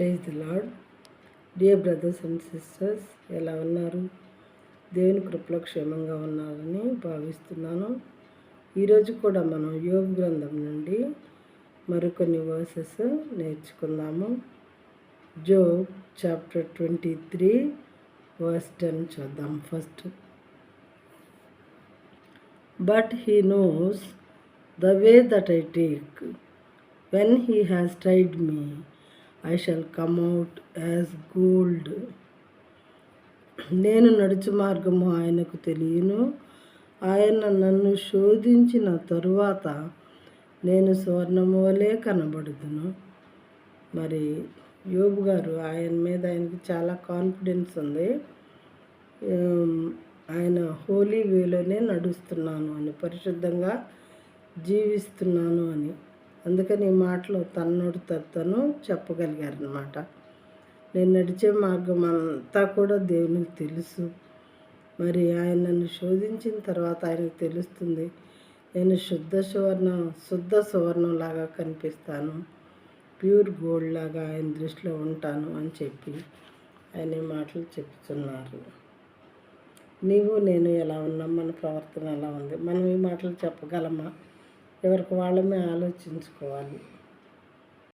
Praise the Lord. Dear brothers and sisters, ఎలా ఉన్నారు? దేవుని కృపలో క్షేమంగా ఉన్నారని భావిస్తున్నాను. ఈరోజు కూడా మనం యోబు గ్రంథం నుండి మరికొన్ని వర్సెస్ నేర్చుకుందాము. జోబ్ చాప్టర్ 23 verse 10 చూద్దాం first. But he knows the way that I take. When he has tried me, I shall come out as gold. నేను నడుచు మార్గము ఆయనకు తెలియను. ఆయన నన్ను శోధించిన తరువాత నేను స్వర్ణము వలె కనబడుదును. మరి యోబు గారు ఆయన మీద ఆయనకి చాలా కాన్ఫిడెన్స్ ఉంది. ఆయన హోలీ వేలోనే నడుస్తున్నాను అని, పరిశుద్ధంగా జీవిస్తున్నాను అని. అందుకని ఈ మాటలు తన్నోడు తను చెప్పగలిగారనమాట. నేను నడిచే మార్గం అంతా కూడా దేవునికి తెలుసు. మరి ఆయన నన్ను శోధించిన తర్వాత ఆయనకు తెలుస్తుంది, నేను శుద్ధ సువర్ణం లాగా కనిపిస్తాను, ప్యూర్ గోల్డ్ లాగా ఆయన దృష్టిలో ఉంటాను అని చెప్పి ఆయన ఈ మాటలు చెప్తున్నారు. నీవు నేను ఎలా ఉన్నాం, మన ప్రవర్తన ఎలా ఉంది, మనం ఈ మాటలు చెప్పగలమా? ఎవరికి వాళ్ళమే ఆలోచించుకోవాలి.